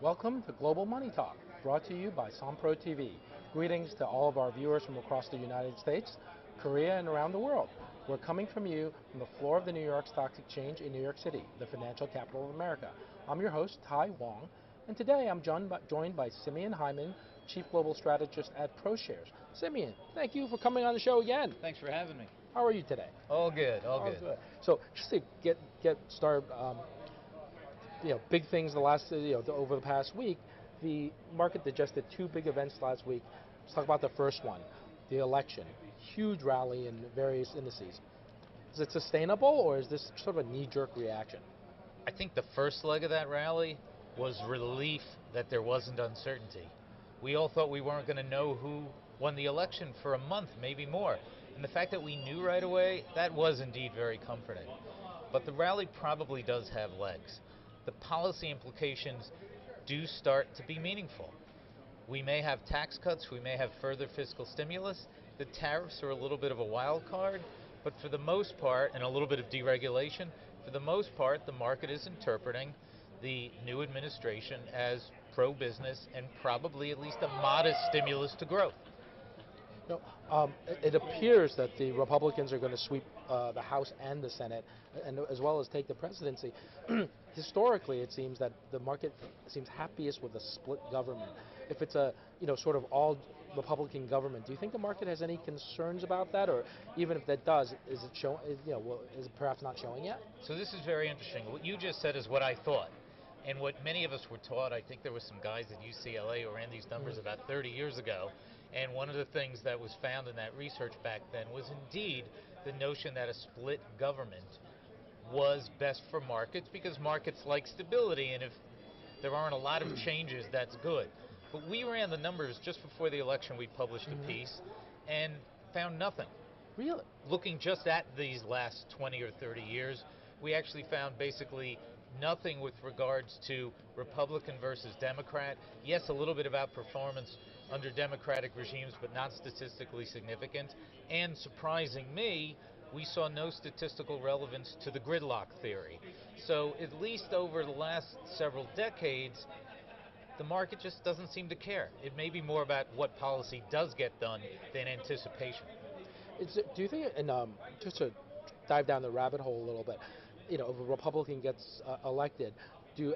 Welcome to Global Money Talk, brought to you by Sompro TV. Greetings to all of our viewers from across the United States, Korea, and around the world. We're coming from you from the floor of the New York Stock Exchange in New York City, the financial capital of America. I'm your host, Tai Wong, and today I'm joined by Simeon Hyman, Chief Global Strategist at ProShares. Simeon, thank you for coming on the show again. Thanks for having me. How are you today? All good, all good. So just to get started, big things over the past week. The market digested two big events last week. Let's talk about the first one, the election. Huge rally in various indices. Is it sustainable, or is this sort of a knee-jerk reaction? I think the first leg of that rally was relief that there wasn't uncertainty. We all thought we weren't going to know who won the election for a month, maybe more. And the fact that we knew right away, that was indeed very comforting. But the rally probably does have legs. The policy implications do start to be meaningful. We may have tax cuts, we may have further fiscal stimulus. The tariffs are a little bit of a wild card, but for the most part, and a little bit of deregulation, for the most part, the market is interpreting the new administration as pro-business and probably at least a modest stimulus to growth. It appears that the Republicans are going to sweep the House and the Senate, and as well as take the presidency. Historically, it seems that the market seems happiest with a split government. If it's a sort of all Republican government, do you think the market has any concerns about that, or even if that does, is it showing? Is it perhaps not showing yet? So this is very interesting. What you just said is what I thought. And what many of us were taught. I think there were some guys at UCLA who ran these numbers about 30 years ago, and one of the things that was found in that research back then was indeed the notion that a split government was best for markets because markets like stability, and if there aren't a lot of changes, that's good. But we ran the numbers just before the election. We published a piece and found nothing. Really? Looking just at these last 20 or 30 years, we actually found basically nothing with regards to Republican versus Democrat. Yes, a little bit of outperformance under Democratic regimes, but not statistically significant. And surprising me, we saw no statistical relevance to the gridlock theory. So at least over the last several decades, the market just doesn't seem to care. It may be more about what policy does get done than anticipation. Do you think, and just to dive down the rabbit hole a little bit, if a Republican gets elected,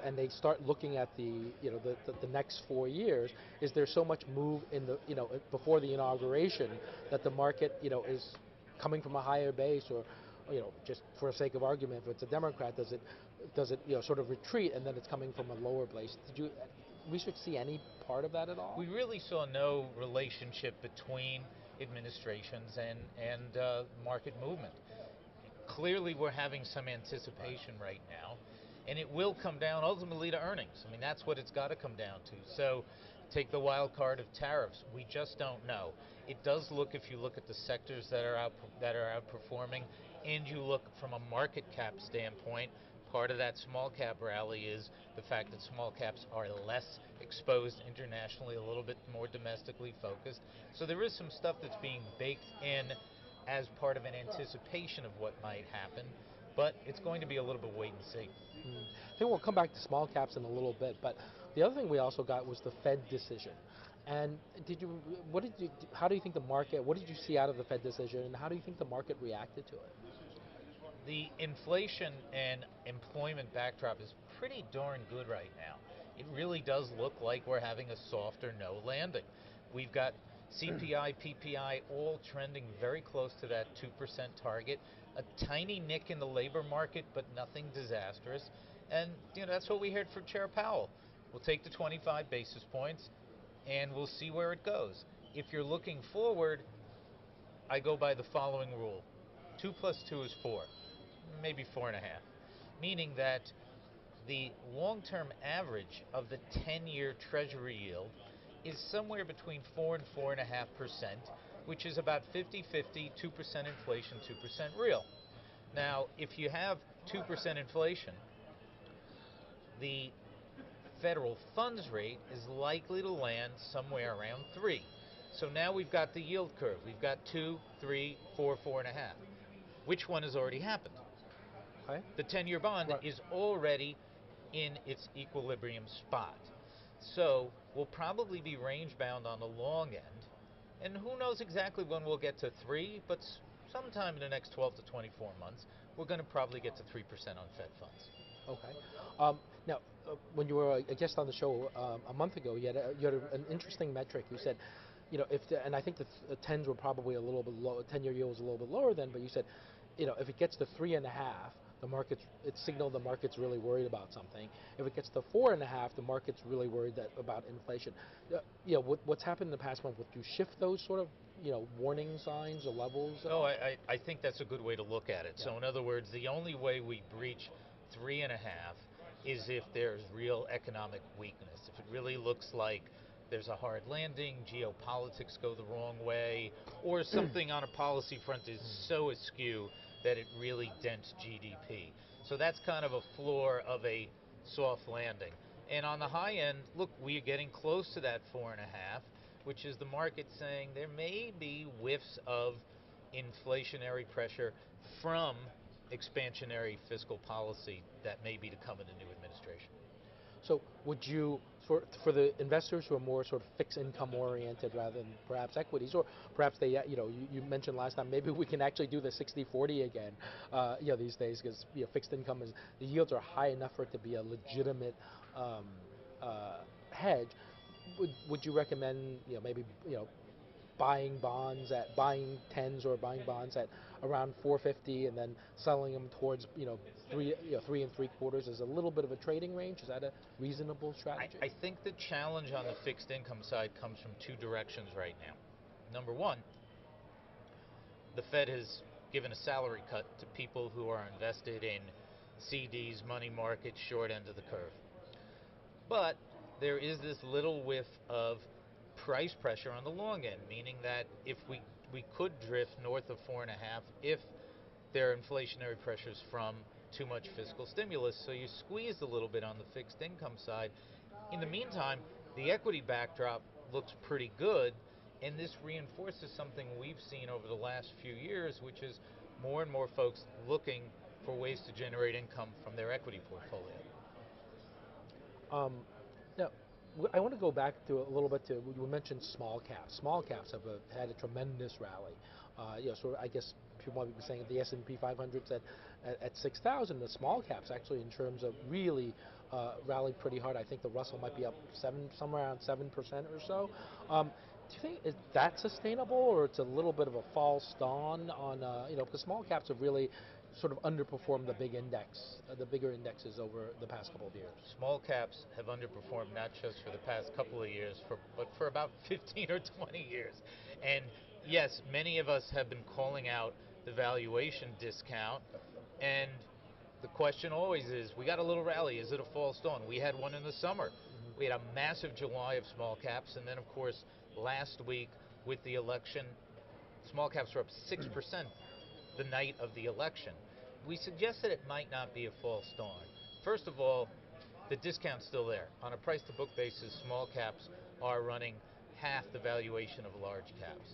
and they start looking at the next 4 years, is there so much move in the before the inauguration that the market is coming from a higher base, or just for the sake of argument, if it's a Democrat, does it sort of retreat and then it's coming from a lower base? We should see any part of that at all? We really saw no relationship between administrations and market movement. Clearly, we're having some anticipation right now, and it will come down ultimately to earnings. I mean, that's what it's got to come down to. So take the wild card of tariffs. We just don't know. It does look, if you look at the sectors that are outperforming, and you look from a market cap standpoint, part of that small cap rally is the fact that small caps are less exposed internationally, a little bit more domestically focused. So there is some stuff that's being baked in as part of an anticipation of what might happen, but it's going to be a little bit wait and see. I think we'll come back to small caps in a little bit, but the other thing we also got was the Fed decision. And how do you think the market, what did you see out of the Fed decision, and how do you think the market reacted to it? The inflation and employment backdrop is pretty darn good right now. It really does look like we're having a soft or no landing. We've got CPI, PPI, all trending very close to that 2% target. A tiny nick in the labor market, but nothing disastrous. And that's what we heard from Chair Powell. We'll take the 25 basis points, and we'll see where it goes. If you're looking forward, I go by the following rule. 2 plus 2 is 4, maybe 4.5. Meaning that the long-term average of the 10-year Treasury yield is somewhere between 4 and 4.5%, which is about 50-50, 2% inflation, 2% real. Now, if you have 2% inflation, the federal funds rate is likely to land somewhere around 3. So now we've got the yield curve. We've got 2, 3, 4, 4.5. Which one has already happened? Okay. The 10-year bond is already in its equilibrium spot. So we'll probably be range bound on the long end. And who knows exactly when we'll get to 3, but sometime in the next 12 to 24 months, we're going to probably get to 3% on Fed funds. Okay. Now, when you were a guest on the show a month ago, you had an interesting metric. You said, and I think the tens were probably a little bit low. 10-year yield was a little bit lower then, but you said, if it gets to 3.5, it signaled the market's really worried about something. If it gets to 4.5, the market's really worried about inflation. What's happened in the past month? Would you shift those sort of warning signs or levels? No, I think that's a good way to look at it. Yeah. So in other words, the only way we breach 3.5 is if there's real economic weakness. If it really looks like there's a hard landing, geopolitics go the wrong way, or something on a policy front is so askew that it really dents GDP. So that's kind of a floor of a soft landing. And on the high end, look, we are getting close to that 4.5, which is the market saying there may be whiffs of inflationary pressure from expansionary fiscal policy that may be to come in the new administration. So would you, for the investors who are more sort of fixed income oriented rather than perhaps equities, or perhaps they, you mentioned last time, maybe we can actually do the 60-40 again, these days, because fixed income the yields are high enough for it to be a legitimate hedge. Would you recommend, maybe, buying tens or buying bonds at around 450 and then selling them towards 3 3.75 is a little bit of a trading range? Is that a reasonable strategy? I think the challenge on the fixed income side comes from 2 directions right now. Number one, the Fed has given a salary cut to people who are invested in CDs, money markets, short end of the curve. But there is this little whiff of price pressure on the long end, meaning that if we could drift north of 4.5 if there are inflationary pressures from too much fiscal stimulus. So you squeezed a little bit on the fixed income side. In the meantime, the equity backdrop looks pretty good, and this reinforces something we've seen over the last few years, which is more and more folks looking for ways to generate income from their equity portfolio. Now, I want to go back to a little bit to, you mentioned small caps. Small caps have had a tremendous rally. So I guess people might be saying the S&P 500's at 6,000. The small caps actually, in terms of really rallied pretty hard. I think the Russell might be up somewhere around 7% or so. Do you think is that sustainable, or it's a little bit of a false dawn on because small caps have really sort of underperformed the bigger indexes over the past couple of years? Small caps have underperformed not just for the past couple of years, but for about 15 or 20 years. And yes, many of us have been calling out the valuation discount, and the question always is, we got a little rally, is it a false dawn? We had one in the summer. Mm-hmm. We had a massive July of small caps, and then of course last week with the election, small caps were up 6% the night of the election. We suggested it might not be a false dawn. First of all, the discount's still there. On a price-to-book basis, small caps are running half the valuation of large caps.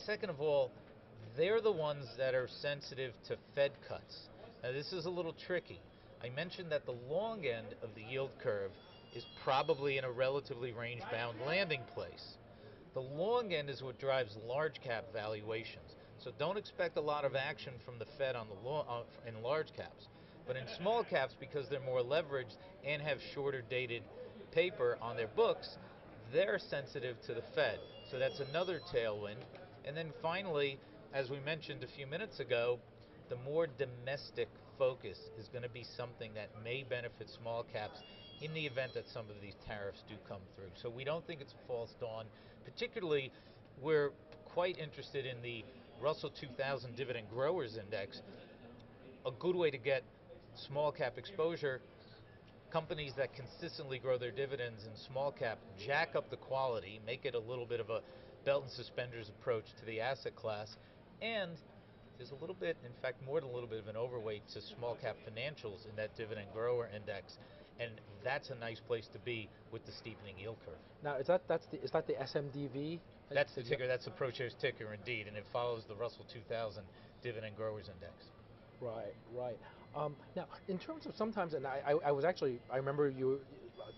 Second of all, they're the ones that are sensitive to Fed cuts. Now, this is a little tricky. I mentioned that the long end of the yield curve is probably in a relatively range-bound landing place. The long end is what drives large cap valuations. So don't expect a lot of action from the Fed on in large caps. But in small caps, because they're more leveraged and have shorter dated paper on their books, they're sensitive to the Fed. So that's another tailwind. And then finally, as we mentioned a few minutes ago, the more domestic focus is going to be something that may benefit small caps in the event that some of these tariffs do come through. So we don't think it's a false dawn. Particularly, we're quite interested in the Russell 2000 Dividend Growers Index. A good way to get small cap exposure, companies that consistently grow their dividends in small cap jack up the quality, make it a little bit of a belt and suspenders approach to the asset class, and there's a little bit, in fact more than a little bit of an overweight to small cap financials in that Dividend Grower Index, and that's a nice place to be with the steepening yield curve. Now, is that the SMDV? That's the ticker. That's the ProShares ticker, indeed, and it follows the Russell 2000 Dividend Growers Index. Right, right. Now, in terms of sometimes, and I was actually, I remember you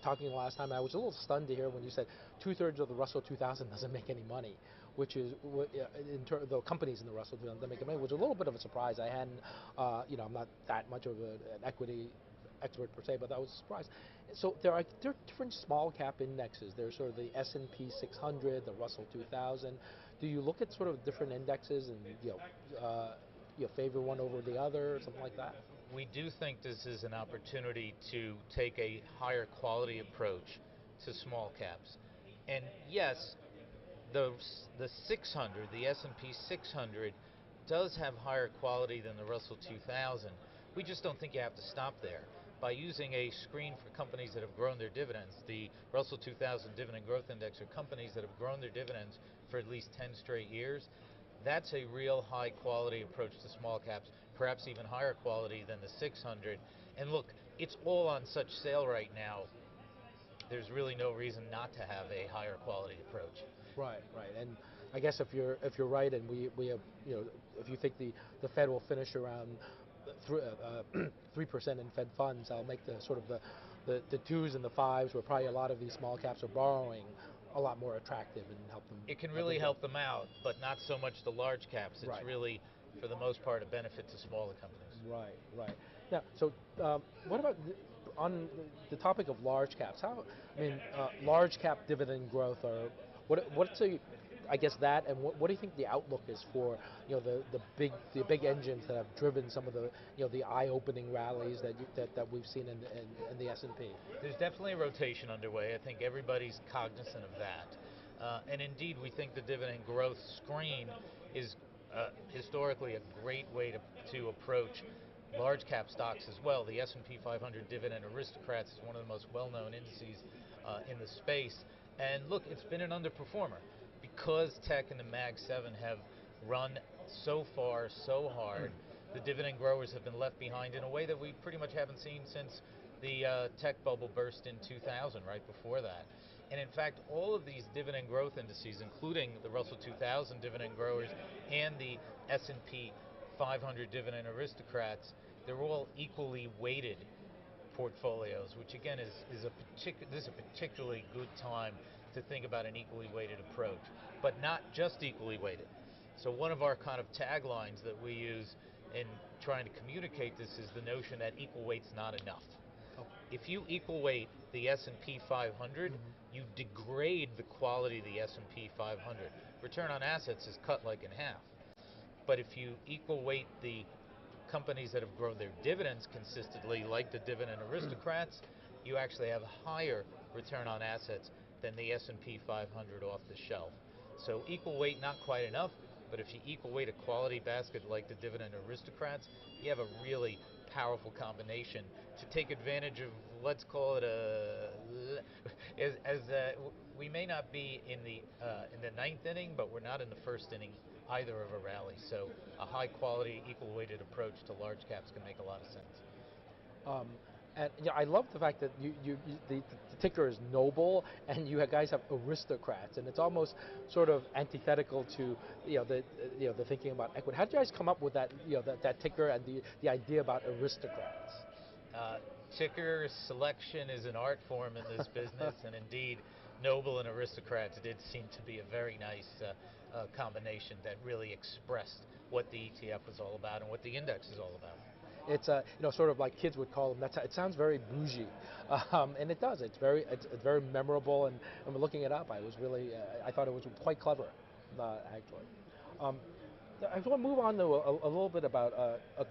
talking last time, and I was a little stunned to hear when you said 2/3 of the Russell 2000 doesn't make any money, which is, the companies in the Russell 2000 don't make any money, which was a little bit of a surprise. I hadn't, I'm not that much of an equity expert per se, but I was surprised. So there are different small cap indexes. There's sort of the S&P 600, the Russell 2000. Do you look at sort of different indexes and you favor one over the other or something like that? We do think this is an opportunity to take a higher quality approach to small caps. And yes, the 600, the S&P 600, does have higher quality than the Russell 2000. We just don't think you have to stop there. By using a screen for companies that have grown their dividends, the Russell 2000 Dividend Growth Index are companies that have grown their dividends for at least 10 straight years. That's a real high quality approach to small caps, perhaps even higher quality than the 600. And look, it's all on such sale right now. There's really no reason not to have a higher quality approach. Right, right. And I guess if you're right, and we have, if you think the Fed will finish around 3% in Fed funds, I'll make the sort of the twos and the fives, where probably a lot of these small caps are borrowing, a lot more attractive and help them. It can really help them out, but not so much the large caps. It's right. really, for the most part, a benefit to smaller companies. Right, right. Now, so what about on the topic of large caps? Large cap dividend growth, or what's I guess that, and what do you think the outlook is for the big engines that have driven some of the eye-opening rallies that we've seen in the S&P? There's definitely a rotation underway. I think everybody's cognizant of that, and indeed we think the dividend growth screen is historically a great way to approach large cap stocks as well. The S&P 500 Dividend Aristocrats is one of the most well-known indices in the space, and look, it's been an underperformer because tech and the Mag 7 have run so far so hard. The dividend growers have been left behind in a way that we pretty much haven't seen since the tech bubble burst in 2000, right before that. And in fact, all of these dividend growth indices, including the Russell 2000 Dividend Growers and the S&P 500 Dividend Aristocrats, they're all equally weighted portfolios, which again is a particularly good time to think about an equally weighted approach, but not just equally weighted. So one of our kind of taglines that we use in trying to communicate this is the notion that equal weight's not enough. If you equal weight the S&P 500, you degrade the quality of the S&P 500. Return on assets is cut like in half. But if you equal weight the companies that have grown their dividends consistently, like the Dividend Aristocrats, you actually have higher return on assets than the S&P 500 off the shelf. So equal weight, not quite enough, but if you equal weight a quality basket like the Dividend Aristocrats, you have a really powerful combination to take advantage of, let's call it we may not be in the ninth inning, but we're not in the first inning either of a rally. So a high quality, equal weighted approach to large caps can make a lot of sense. And I love the fact that the ticker is Noble, and you guys have aristocrats, and it's almost sort of antithetical to the thinking about equity. How did you guys come up with that that ticker and the idea about aristocrats? Ticker selection is an art form in this business, and indeed, Noble and aristocrats did seem to be a very nice combination that really expressed what the ETF was all about and what the index is all about. It's sort of like kids would call them. It sounds very bougie, and it does. It's very memorable. And looking it up, I was really I thought it was quite clever, actually. I want to move on to a little bit about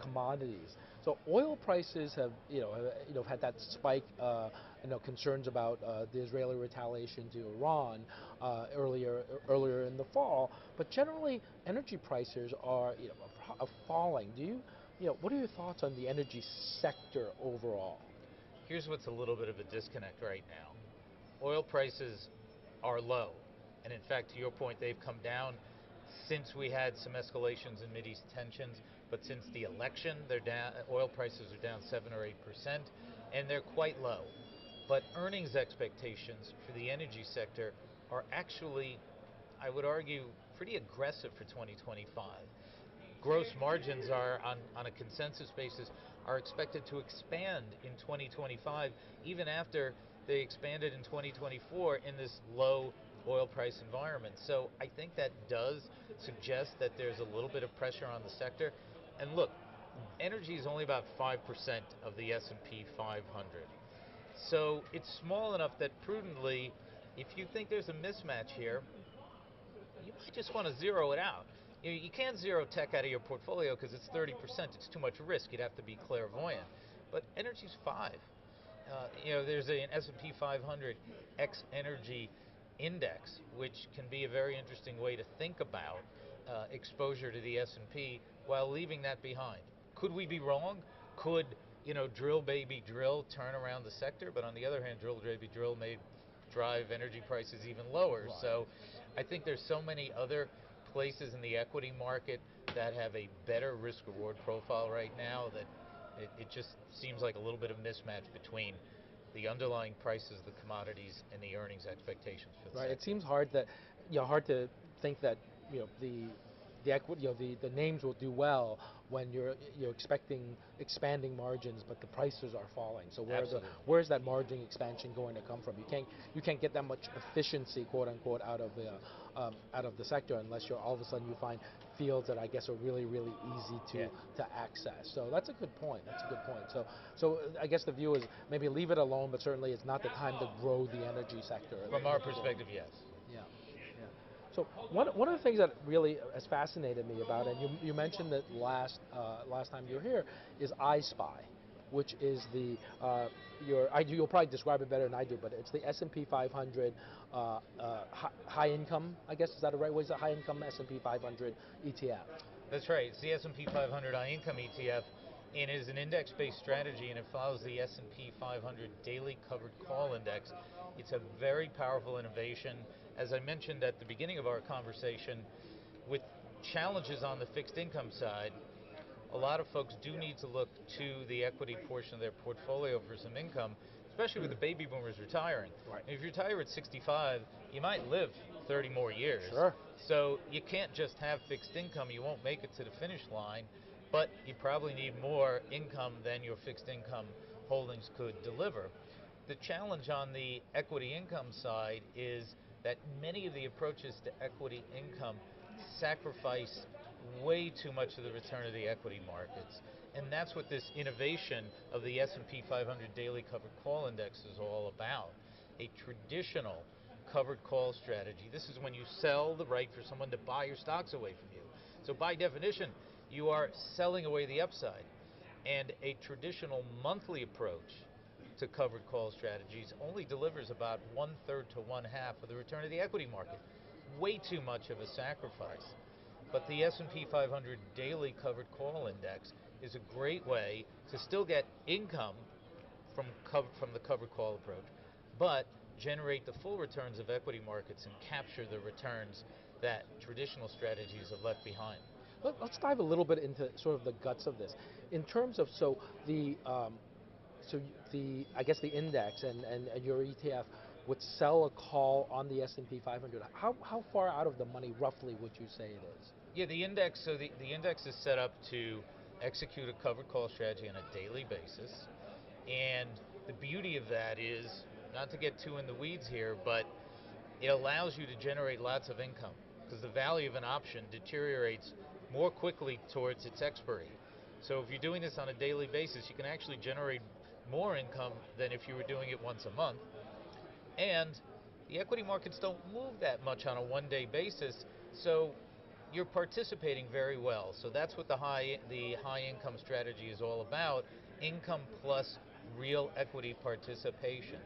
commodities. So oil prices have had that spike. Concerns about the Israeli retaliation to Iran earlier in the fall. But generally, energy prices are falling. What are your thoughts on the energy sector overall? Here's what's a little bit of a disconnect right now. Oil prices are low, and in fact, to your point, they've come down since we had some escalations in Mideast tensions, but since the election, they're down. Oil prices are down 7 or 8%, and they're quite low. But earnings expectations for the energy sector are actually, I would argue, pretty aggressive for 2025. Gross margins are, on a consensus basis, are expected to expand in 2025, even after they expanded in 2024 in this low oil price environment. So I think that does suggest that there's a little bit of pressure on the sector. And look, energy is only about 5% of the S&P 500. So it's small enough that prudently, if you think there's a mismatch here, you might just want to zero it out. You can't zero tech out of your portfolio because it's 30%. It's too much risk. You'd have to be clairvoyant. But energy's 5. There's an S&P 500 X energy index, which can be a very interesting way to think about exposure to the S&P while leaving that behind. Could we be wrong? Could drill baby drill turn around the sector? But on the other hand, drill baby drill may drive energy prices even lower. Right. So I think there's so many other places in the equity market that have a better risk reward profile right now that it just seems like a little bit of mismatch between the underlying prices of the commodities and the earnings expectations for the sector. It seems hard to think that the equity, the names will do well when you're expecting expanding margins, but the prices are falling. So where's that margin expansion going to come from? You can't get that much efficiency, quote unquote, out of the sector unless all of a sudden you find fields that I guess are really, really easy to access. So that's a good point. So I guess the view is maybe leave it alone, but certainly it's not the time to grow the energy sector. From our perspective, yes. Yeah. So one of the things that really has fascinated me about it, and you mentioned that last time you were here, is ISPY, which is you'll probably describe it better than I do, but it's the S&P 500 high income, I guess, is that the right way? Is it high income S&P 500 ETF? That's right. It's the S&P 500 high income ETF, and is an index-based strategy, and it follows the S&P 500 daily covered call index. It's a very powerful innovation. As I mentioned at the beginning of our conversation, with challenges on the fixed income side, a lot of folks do need to look to the equity portion of their portfolio for some income, especially with the baby boomers retiring. Right. And if you retire at 65, you might live 30 more years. Sure. So you can't just have fixed income. You won't make it to the finish line, but you probably need more income than your fixed income holdings could deliver. The challenge on the equity income side is that many of the approaches to equity income sacrifice way too much of the return of the equity markets. And that's what this innovation of the S&P 500 daily covered call index is all about. A traditional covered call strategy. This is when you sell the right for someone to buy your stocks away from you. So by definition, you are selling away the upside. And a traditional monthly approach to covered call strategies only delivers about 1/3 to 1/2 of the return of the equity market. Way too much of a sacrifice. But the S&P 500 daily covered call index is a great way to still get income from the covered call approach, but generate the full returns of equity markets and capture the returns that traditional strategies have left behind. Let's dive a little bit into sort of the guts of this. In terms of, I guess the index and your ETF would sell a call on the S&P 500. How far out of the money roughly would you say it is? Yeah, the index. So the index is set up to execute a covered call strategy on a daily basis, and the beauty of that is, not to get too in the weeds here, but it allows you to generate lots of income because the value of an option deteriorates more quickly towards its expiry. So if you're doing this on a daily basis, you can actually generate more income than if you were doing it once a month. And the equity markets don't move that much on a one-day basis, so you're participating very well. So that's what the high income strategy is all about: income plus real equity participation.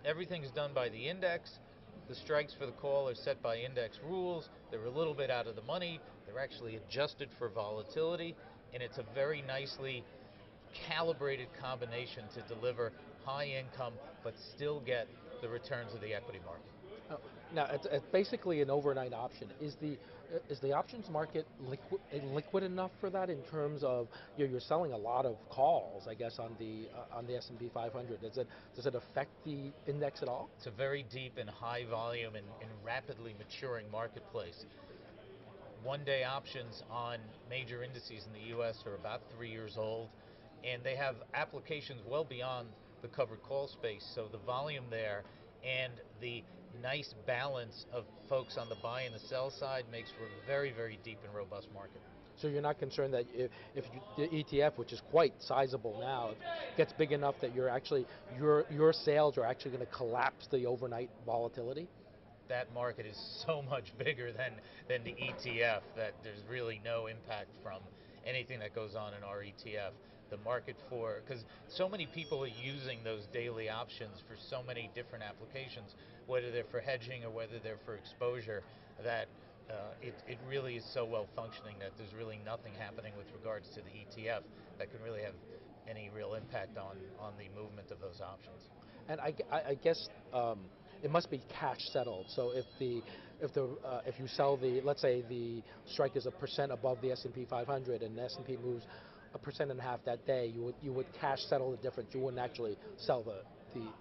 Everything's done by the index. The strikes for the call are set by index rules. They're a little bit out of the money. They're actually adjusted for volatility, and it's a very nicely calibrated combination to deliver high income but still get the returns of the equity market. Now, it's basically an overnight option. Is the options market liquid enough for that, in terms of you're selling a lot of calls, I guess, on the S&P 500? Does it affect the index at all? It's a very deep and high volume and rapidly maturing marketplace. One-day options on major indices in the U.S. are about 3 years old. and they have applications well beyond the covered call space. So the volume there and the nice balance of folks on the buy and the sell side makes for a very, very deep and robust market. So you're not concerned that if the ETF, which is quite sizable now, gets big enough that you're actually your sales are actually going to collapse the overnight volatility? That market is so much bigger than the ETF that there's really no impact from anything that goes on in our ETF. The market for, because so many people are using those daily options for so many different applications, whether they're for hedging or whether they're for exposure, that it really is so well functioning that there's really nothing happening with regards to the ETF that can really have any real impact on the movement of those options. And I guess it must be cash settled. So if you sell let's say the strike is 1% above the S&P 500 and the S&P moves 1.5% that day, you would cash settle the difference. You wouldn't actually sell the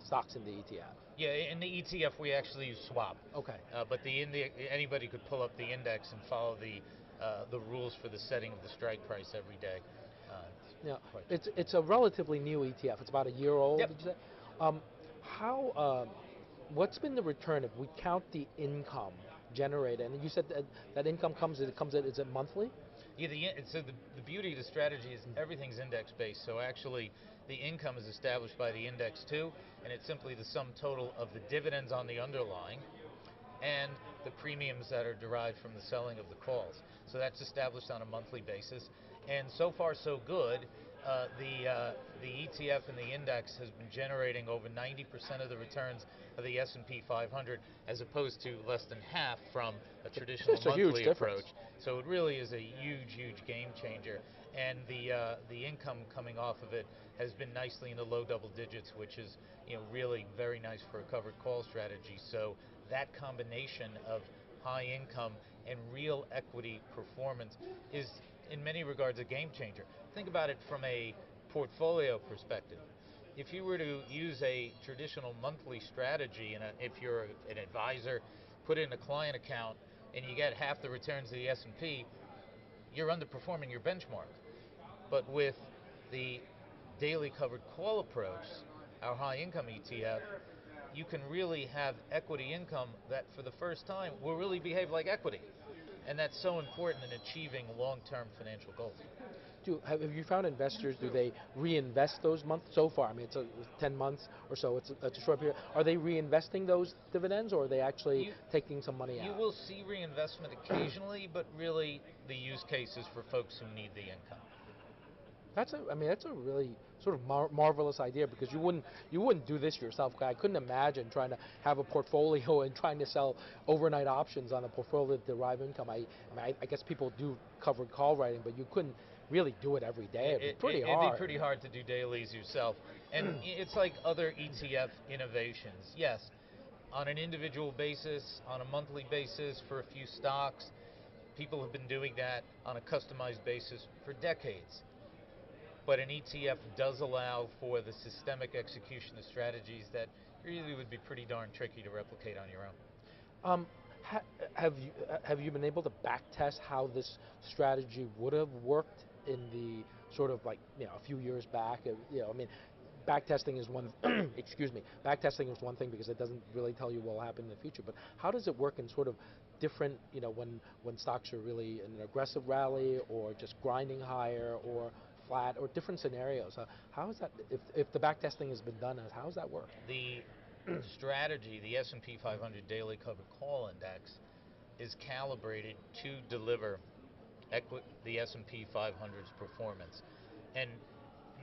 stocks in the ETF. Yeah, in the ETF we actually use swap. Okay. But anybody could pull up the index and follow the rules for the setting of the strike price every day. Yeah, it's a relatively new ETF. It's about a year old. Yep. Did you say? What's been the return if we count the income generated? And you said that income is it monthly? Yeah, so the beauty of the strategy is everything's index based. So actually, the income is established by the index too, and it's simply the sum total of the dividends on the underlying and the premiums that are derived from the selling of the calls. So that's established on a monthly basis, and so far so good. The ETF and the index has been generating over 90% of the returns of the S&P 500, as opposed to less than half from a traditional monthly approach. So it really is a huge, huge game changer, and the income coming off of it has been nicely in the low double digits, which is really very nice for a covered call strategy. So that combination of high income and real equity performance is in many regards a game changer. Think about it from a portfolio perspective. If you were to use a traditional monthly strategy, and if you're an advisor, put in a client account and you get half the returns of the S&P, you're underperforming your benchmark. But with the daily covered call approach, our high income ETF, you can really have equity income that for the first time will really behave like equity. And that's so important in achieving long-term financial goals. Have you found investors, do they reinvest those months so far? I mean, it's 10 months or so, it's a short period. Are they reinvesting those dividends, or are they actually taking some money out? You will see reinvestment occasionally, but really the use case is for folks who need the income. That's a really sort of marvelous idea, because you wouldn't do this yourself. I couldn't imagine trying to have a portfolio and trying to sell overnight options on a portfolio to derive income. I guess people do covered call writing, but you couldn't really do it every day. It'd be pretty hard. It'd be pretty hard to do dailies yourself. And it's like other ETF innovations. Yes, on an individual basis, on a monthly basis for a few stocks, people have been doing that on a customized basis for decades. But an ETF does allow for the systemic execution of strategies that really would be pretty darn tricky to replicate on your own. Have you been able to backtest how this strategy would have worked in the sort of like a few years back? I mean, backtesting is one. Excuse me. Backtesting is one thing because it doesn't really tell you what will happen in the future. But how does it work in sort of different, when stocks are really in an aggressive rally or just grinding higher or flat, or different scenarios? How is that? If the backtesting has been done, how does that work? The strategy, the S&P 500 Daily Covered Call Index, is calibrated to deliver the S&P 500's performance, and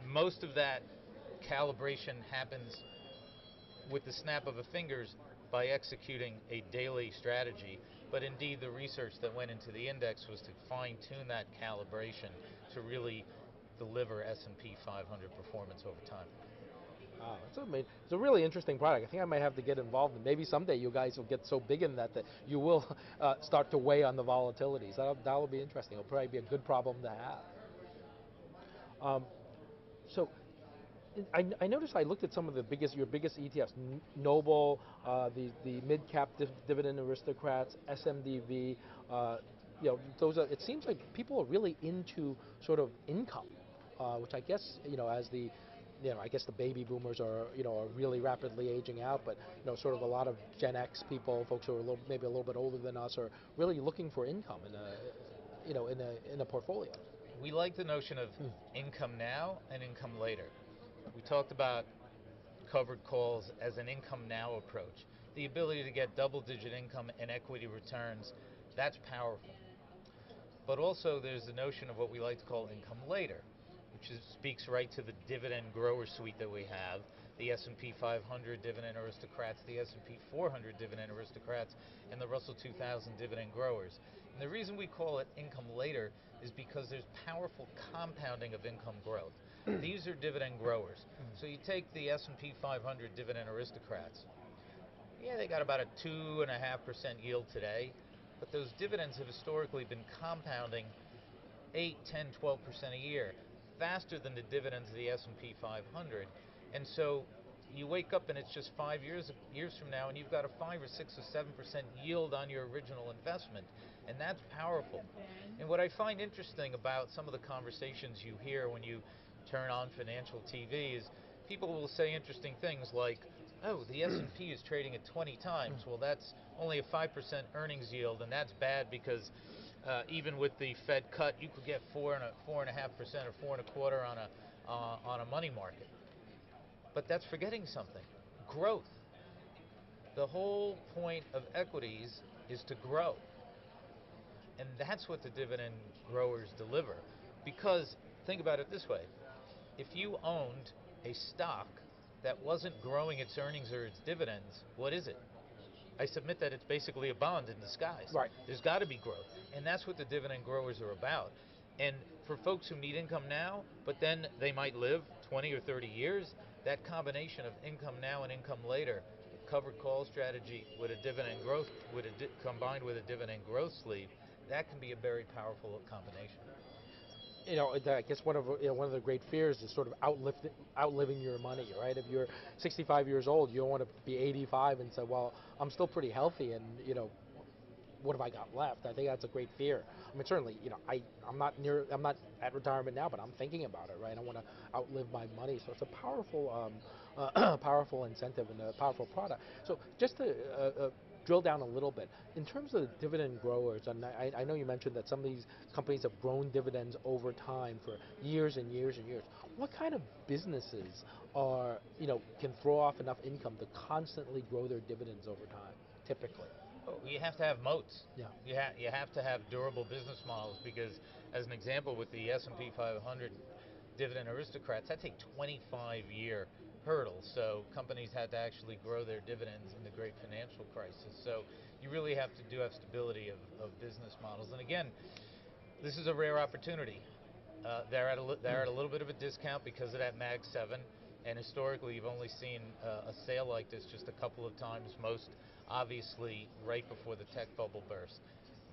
most of that calibration happens with the snap of a fingers by executing a daily strategy. But indeed, the research that went into the index was to fine-tune that calibration to really deliver S&P 500 performance over time. It's a really interesting product. I think I might have to get involved, and maybe someday you guys will get so big in that you will start to weigh on the volatilities. That'll be interesting. It'll probably be a good problem to have. So I noticed, I looked at some of your biggest ETFs, Noble, the mid-cap dividend aristocrats, SMDV. It seems like people are really into sort of income. which I guess as the I guess the baby boomers are really rapidly aging out, but sort of a lot of Gen X people, folks who are maybe a little bit older than us, are really looking for income in a portfolio. We like the notion of income now and income later. We talked about covered calls as an income now approach. The ability to get double-digit income and equity returns, that's powerful. But also there's the notion of what we like to call income later, which speaks right to the dividend grower suite that we have, the S&P 500 dividend aristocrats, the S&P 400 dividend aristocrats, and the Russell 2000 dividend growers. And the reason we call it income later is because there's powerful compounding of income growth. These are dividend growers. So you take the S&P 500 dividend aristocrats. Yeah, they got about a 2.5% yield today, but those dividends have historically been compounding 8, 10, 12% a year, faster than the dividends of the S&P 500. And so you wake up and it's just 5 years from now, and you've got a 5 or 6 or 7% yield on your original investment, and that's powerful. And what I find interesting about some of the conversations you hear when you turn on financial TV is people will say interesting things like, oh, the S&P is trading at 20 times. Well, that's only a 5% earnings yield, and that's bad because even with the Fed cut, you could get 4.5% or 4.25% on a money market. But that's forgetting something: growth. The whole point of equities is to grow, and that's what the dividend growers deliver. Because think about it this way: if you owned a stock that wasn't growing its earnings or its dividends, what is it? I submit that it's basically a bond in disguise. Right. There's got to be growth, and that's what the dividend growers are about. And for folks who need income now, but then they might live 20 or 30 years, that combination of income now and income later, covered call strategy with a dividend growth, combined with a dividend growth sleeve, that can be a very powerful combination. I guess one of the great fears is sort of outliving your money, right? If you're 65 years old, you don't want to be 85 and say, well, I'm still pretty healthy, and what have I got left? I think that's a great fear. I mean, certainly, I'm not at retirement now, but I'm thinking about it, right? I want to outlive my money, so it's a powerful, powerful incentive and a powerful product. So just to drill down a little bit, in terms of the dividend growers, and I know you mentioned that some of these companies have grown dividends over time for years and years and years. What kind of businesses can throw off enough income to constantly grow their dividends over time, typically? You have to have moats. Yeah. You have to have durable business models, because, as an example, with the S&P 500 dividend aristocrats, that's a 25-year hurdle. So companies had to actually grow their dividends in the great financial crisis. So you really have to have stability of business models. And again, this is a rare opportunity. They're at a little bit of a discount because of that Mag 7. And historically, you've only seen a sale like this just a couple of times, most obviously right before the tech bubble burst.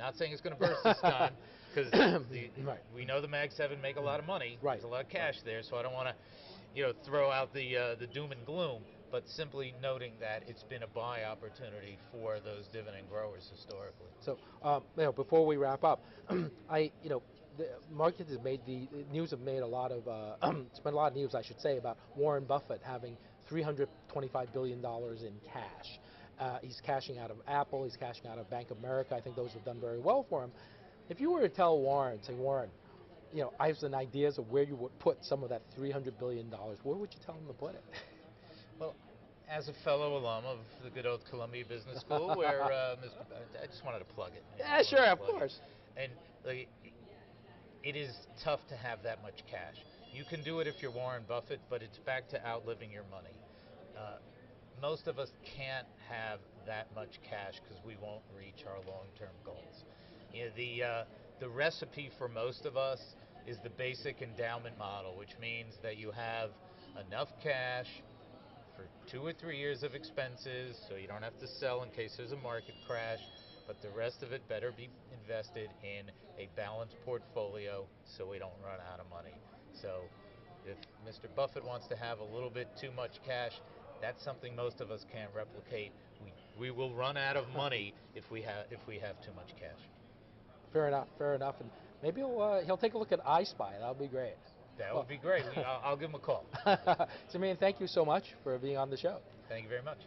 Not saying it's going to burst this time, because we know the Mag 7 make a lot of money. Right. There's a lot of cash there, so I don't want to throw out the doom and gloom, but simply noting that it's been a buy opportunity for those dividend growers historically. So before we wrap up, the market has made the news have made a lot of spent a lot of news, I should say, about Warren Buffett having $325 billion in cash. He's cashing out of Apple. He's cashing out of Bank of America. I think those have done very well for him. If you were to tell Warren, say, Warren, I have some ideas of where you would put some of that $300 billion, where would you tell him to put it? Well, as a fellow alum of the good old Columbia Business School, where I just wanted to plug it. Yeah, sure, of course. And it is tough to have that much cash. You can do it if you're Warren Buffett, but it's back to outliving your money. Most of us can't have that much cash because we won't reach our long-term goals. The recipe for most of us is the basic endowment model, which means that you have enough cash for 2 or 3 years of expenses, so you don't have to sell in case there's a market crash, but the rest of it better be invested in a balanced portfolio so we don't run out of money. So if Mr. Buffett wants to have a little bit too much cash, that's something most of us can't replicate. We will run out of money if we have too much cash. Fair enough. And maybe he'll take a look at ISPY. That'll be great. That would be great. I'll give him a call. Simeon, thank you so much for being on the show. Thank you very much.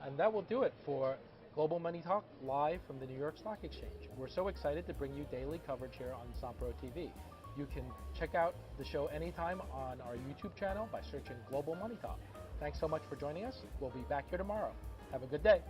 And that will do it for Global Money Talk live from the New York Stock Exchange. We're so excited to bring you daily coverage here on Sampro TV. You can check out the show anytime on our YouTube channel by searching Global Money Talk. Thanks so much for joining us. We'll be back here tomorrow. Have a good day.